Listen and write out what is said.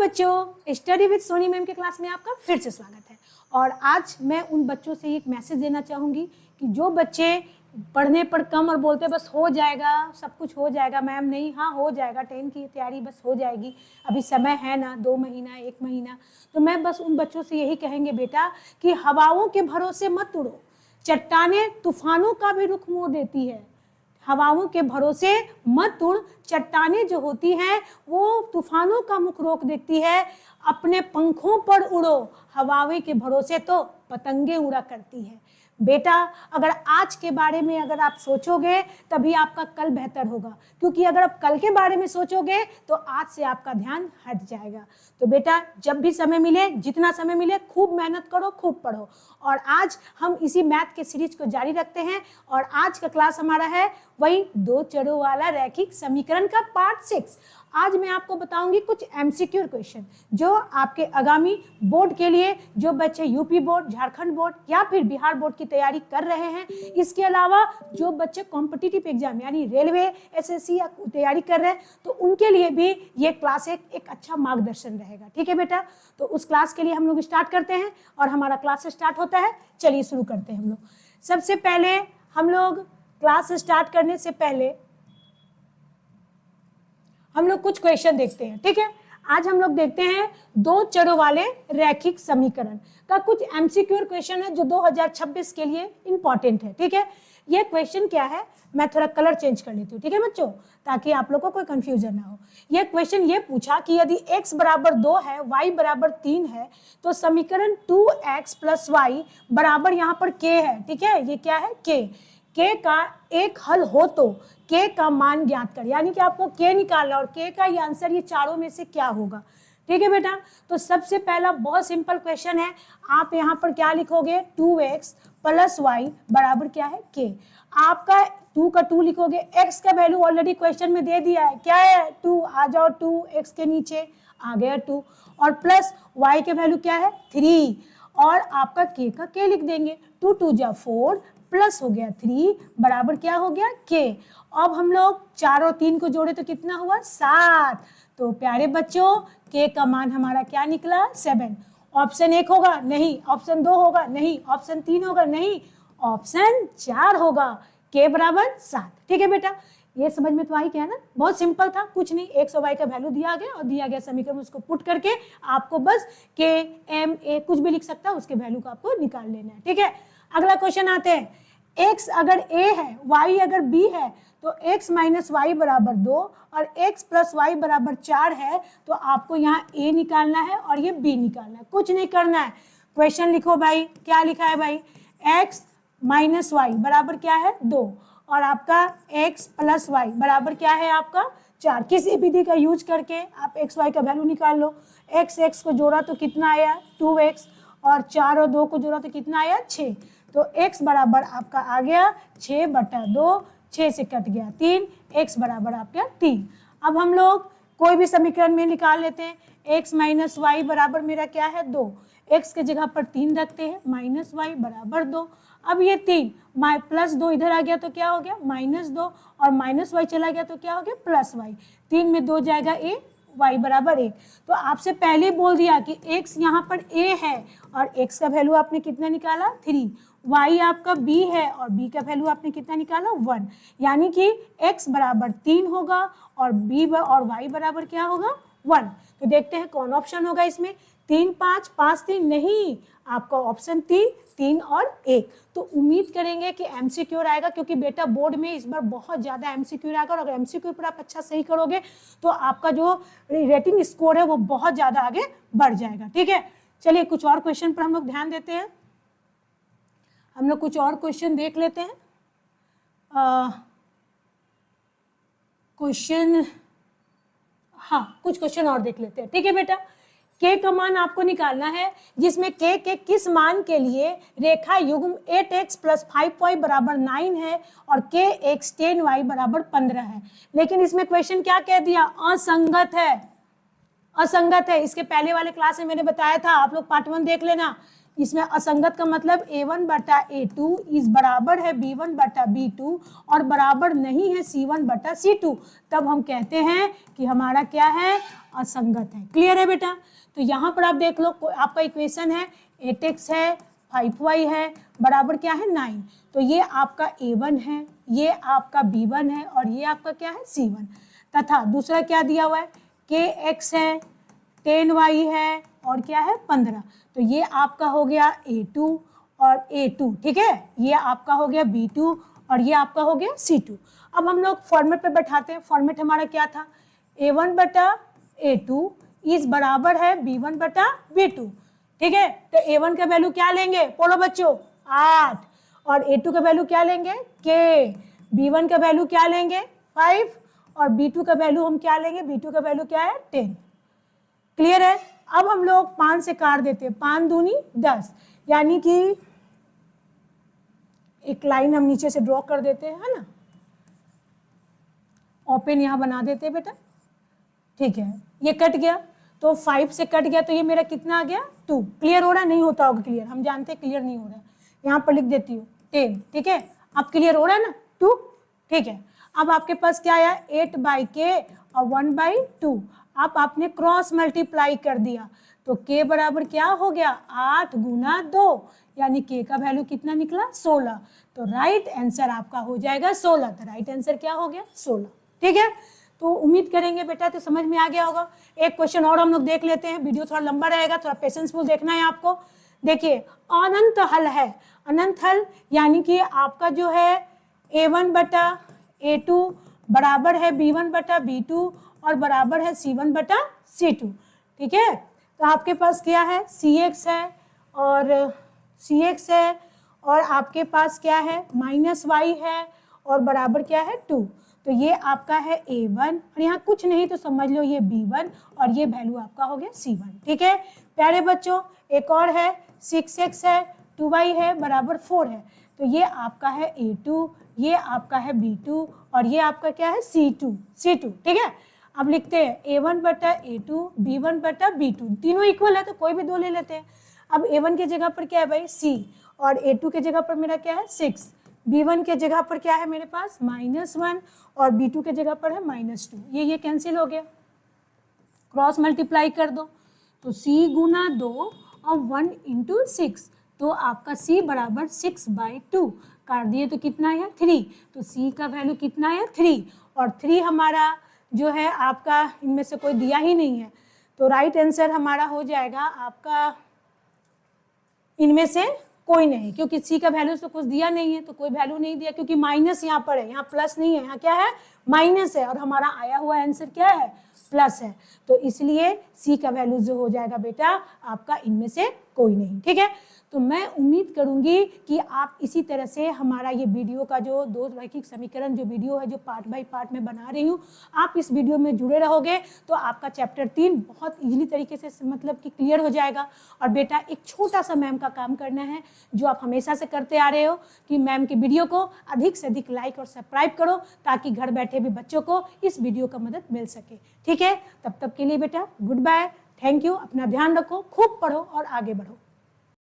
बच्चों, study with Sony ma'am के class में आपका फिर से स्वागत है। और आज मैं उन बच्चों से एक मैसेज देना चाहूँगी कि जो बच्चे पढ़ने पर कम और बोलते बस हो जाएगा, सब कुछ हो जाएगा मैम, नहीं, हाँ हो जाएगा, 10 की तैयारी बस हो जाएगी, अभी समय है ना, 2 महीना 1 महीना। तो मैं बस उन बच्चों से यही कहेंगे बेटा कि हवाओं के भरोसे मत उड़ो, चट्टानें तूफानों का भी रुख मोड़ देती है। हवाओं के भरोसे मत उड़, चट्टानें जो होती हैं वो तूफानों का मुख रोक देती है। अपने पंखों पर उड़ो, हवाओं के भरोसे तो पतंगे उड़ा करती है। बेटा अगर आज के बारे में अगर आप सोचोगे तभी आपका कल बेहतर होगा, क्योंकि अगर आप कल के बारे में सोचोगे तो आज से आपका ध्यान हट जाएगा। तो बेटा जब भी समय मिले, जितना समय मिले, खूब मेहनत करो, खूब पढ़ो। और आज हम इसी मैथ के सीरीज को जारी रखते हैं और आज का क्लास हमारा है वही 2 चरों वाला रैखिक समीकरण का पार्ट 6। आज मैं आपको बताऊंगी कुछ एमसीक्यू क्वेश्चन जो आपके आगामी बोर्ड के लिए, जो बच्चे यूपी बोर्ड, झारखंड बोर्ड या फिर बिहार बोर्ड की तैयारी कर रहे हैं, इसके अलावा जो बच्चे कॉम्पिटिटिव एग्जाम यानी रेलवे, एसएससी या तैयारी कर रहे हैं, तो उनके लिए भी ये क्लास एक अच्छा मार्गदर्शन रहेगा। ठीक है बेटा, तो उस क्लास के लिए हम लोग स्टार्ट करते हैं और हमारा क्लास स्टार्ट होता है। चलिए शुरू करते हैं हम लोग। सबसे पहले हम लोग क्लास स्टार्ट करने से पहले हम लोग कुछ क्वेश्चन देखते हैं। ठीक है, आज हम लोग देखते हैं 2 चरों वाले रैखिक समीकरण का कुछ एमसीक्यू क्वेश्चन है जो 2026 के लिए इंपॉर्टेंट है। ठीक है, ये क्वेश्चन क्या है, मैं थोड़ा कलर चेंज कर लेती हूँ। ठीक है बच्चों, ताकि आप लोग को कोई कंफ्यूजन ना हो। ये क्वेश्चन ये पूछा कि यदि x बराबर 2 है, y बराबर 3 है, तो समीकरण 2x + y बराबर यहाँ पर k है। ठीक है, ये क्या है, k का एक हल हो तो k का मान ज्ञात कर, यानी कि आपको k निकालना और k का ये आंसर, ये चारों में से क्या होगा। ठीक है बेटा, तो सबसे पहला बहुत सिंपल क्वेश्चन है। आप यहाँ पर क्या लिखोगे, 2x + y बराबर क्या है, k। आपका 2 का 2 लिखोगे, x का वैल्यू ऑलरेडी क्वेश्चन में दे दिया है, क्या है 2, आ जाओ 2, x के नीचे आ गया 2, और प्लस y के वैल्यू क्या है 3, और आपका k का k लिख देंगे, 2 2 जा 4 प्लस हो गया 3 बराबर क्या हो गया k। अब हम लोग 4 और 3 को जोड़े तो कितना हुआ 7। तो प्यारे बच्चों k का मान हमारा क्या निकला 7। ऑप्शन 1 होगा नहीं, ऑप्शन 2 होगा नहीं, ऑप्शन 3 होगा नहीं, ऑप्शन 4 होगा, k बराबर 7। ठीक है बेटा, ये समझ में तो आई क्या ना, बहुत सिंपल था, कुछ नहीं, x और y का वैल्यू दिया गया और दिया गया समीकरण, उसको पुट करके आपको बस k m a कुछ भी लिख सकता है, उसके वैल्यू को आपको निकाल लेना है। ठीक है, अगला क्वेश्चन आते हैं। x अगर a है, y अगर b है, तो x - y बराबर 2 और x + y बराबर 4 है, तो आपको यहाँ a निकालना है और ये b निकालना है, कुछ नहीं करना है। क्वेश्चन लिखो भाई, क्या लिखा है भाई, x - y बराबर क्या है 2 और आपका x + y बराबर क्या है आपका 4। किसी विधि का यूज करके आप x y का वैल्यू निकाल लो। x को जोड़ा तो कितना आया 2x, और 4 और 2 को जोड़ा तो कितना आया 6। तो x बराबर आपका आ गया 6/2, 6 से कट गया 3, x बराबर आपका 3। अब हम लोग कोई भी समीकरण में निकाल लेते हैं। x - y बराबर मेरा क्या है 2, x के जगह पर 3 रखते हैं, -y बराबर 2। अब ये 3 +2 इधर आ गया तो क्या हो गया -2, और -y चला गया तो क्या हो गया +y। 3 में 2 जाएगा a, y बराबर 1। तो आपसे पहले बोल दिया कि x यहाँ पर a है और x का वैल्यू आपने कितना निकाला 3, y आपका b है और b का वैल्यू आपने कितना निकाला 1, यानी कि x बराबर 3 होगा और b और y बराबर क्या होगा 1। तो देखते हैं कौन ऑप्शन होगा इसमें, 3 5 5 3 नहीं, आपका ऑप्शन 3 3 और 1। तो उम्मीद करेंगे कि एमसीक्यू आएगा, क्योंकि बेटा बोर्ड में इस बार बहुत ज़्यादा एमसीक्यू आएगा और अगर एमसीक्यू पर आप अच्छा सही करोगे तो आपका जो रेटिंग स्कोर है वो बहुत ज़्यादा आगे बढ़ जाएगा। ठीक है, चलिए कुछ और क्वेश्चन पर हम लोग ध्यान देते हैं, हम लोग कुछ और क्वेश्चन देख लेते हैं। क्वेश्चन, हाँ कुछ क्वेश्चन और देख लेते हैं। ठीक है बेटा, k का मान आपको निकालना है, जिसमें k के किस मान के लिए रेखा युग्म 8x + 5y बराबर 9 है और kx 10y बराबर 15 है। लेकिन इसमें क्वेश्चन क्या कह दिया, असंगत है, असंगत है। इसके पहले वाले क्लास में मैंने बताया था, आप लोग पार्ट 1 देख लेना। इसमें असंगत का मतलब a1/a2 इस बराबर है b1/b2 और बराबर नहीं है c1/c2, तब हम कहते हैं कि हमारा क्या है असंगत है। क्लियर है बेटा? तो यहाँ पर आप देख लो, आपका इक्वेशन है 8x है, 5y है, बराबर क्या है 9। तो ये आपका a1 है, ये आपका b1 है और ये आपका क्या है c1। तथा दूसरा क्या दिया हुआ है, kx है, 10y है और क्या है 15। तो ये आपका हो गया a2 और a2, ठीक है। ये आपका हो गया b2 और ये आपका हो गया c2। अब हम लोग फॉर्मेट पे बैठाते हैं। फॉर्मेट हमारा क्या था, a1 बटा a2 इस बराबर है b1 बटा b2, ठीक है। तो a1 का वैल्यू क्या लेंगे, बोलो बच्चों 8, और a2 का वैल्यू क्या लेंगे k, b1 का वैल्यू क्या लेंगे 5 और b2 का वैल्यू हम क्या लेंगे, b2 का वैल्यू क्या है 10। क्लियर है? अब हम लोग 5 से काट देते हैं, 5 दूनी 10, यानी कि एक लाइन हम नीचे से ड्रॉ कर देते हैं, है ना, ओपन यहां बना देते हैं बेटा, ठीक है। ये कट गया, तो 5 से कट गया, तो ये मेरा कितना आ गया 2। क्लियर हो रहा है? नहीं होता होगा क्लियर, हम जानते हैं क्लियर नहीं हो रहा है। यहाँ पर लिख देती हूँ 10, ठीक है। अब क्लियर हो रहा है ना 2, ठीक है। अब आपके पास क्या आया 8/k और 1/2। अब आपने क्रॉस मल्टीप्लाई कर दिया, तो k बराबर क्या हो गया 8 गुना 2, यानी k का वैल्यू कितना निकला 16। तो राइट आंसर आपका हो जाएगा 16। तो राइट आंसर क्या हो गया 16, ठीक है। तो उम्मीद करेंगे बेटा तो समझ में आ गया होगा। एक क्वेश्चन और हम लोग देख लेते हैं, वीडियो थोड़ा लंबा रहेगा, थोड़ा पेशेंसफुल देखना है आपको। देखिए अनंत हल है, अनंत हल यानी कि आपका जो है a1 बटा a2 बराबर है b1 बटा b2 और बराबर है c1 बटा c2, ठीक है। तो आपके पास क्या है cx है और cx है और आपके पास क्या है -y है और बराबर क्या है 2। तो ये आपका है a1 और यहाँ कुछ नहीं तो समझ लो ये b1 और ये वैल्यू आपका हो गया c1, ठीक है। प्यारे बच्चों एक और है 6x है, 2y है, बराबर 4 है। तो ये आपका है a2, ये आपका है b2 और ये आपका क्या है c2, ठीक है। अब लिखते हैं a1 बटा a2, b1 बटा b2, तीनों इक्वल है तो कोई भी दो ले लेते हैं। अब a1 के जगह पर क्या है भाई c और a2 के जगह पर मेरा क्या है 6, b1 के जगह पर क्या है मेरे पास -1 और b2 के जगह पर है -2। ये कैंसिल हो गया, क्रॉस मल्टीप्लाई कर दो, तो c गुना 2 और 1 इंटू 6, तो आपका c बराबर 6/2 काट दिए तो कितना है 3। तो c का वैल्यू कितना है 3 और 3 हमारा जो है आपका इनमें से कोई दिया ही नहीं है। तो राइट आंसर हमारा हो जाएगा आपका इनमें से कोई नहीं, क्योंकि c का वैल्यू तो कुछ दिया नहीं है तो कोई वैल्यू नहीं दिया, क्योंकि माइनस यहाँ पर है, यहाँ प्लस नहीं है, यहाँ क्या है माइनस है और हमारा आया हुआ आंसर क्या है प्लस है। तो इसलिए c का वैल्यू जो हो जाएगा बेटा आपका इनमें से कोई नहीं, ठीक है। तो मैं उम्मीद करूंगी कि आप इसी तरह से हमारा ये वीडियो का जो दो रैखिक समीकरण जो वीडियो है जो पार्ट बाय पार्ट में बना रही हूँ, आप इस वीडियो में जुड़े रहोगे तो आपका चैप्टर 3 बहुत इजीली तरीके से मतलब कि क्लियर हो जाएगा। और बेटा एक छोटा सा मैम का काम करना है जो आप हमेशा से करते आ रहे हो कि मैम की वीडियो को अधिक से अधिक लाइक और सब्सक्राइब करो ताकि घर बैठे भी बच्चों को इस वीडियो का मदद मिल सके, ठीक है। तब तक के लिए बेटा गुड बाय, थैंक यू, अपना ध्यान रखो, खूब पढ़ो और आगे बढ़ो।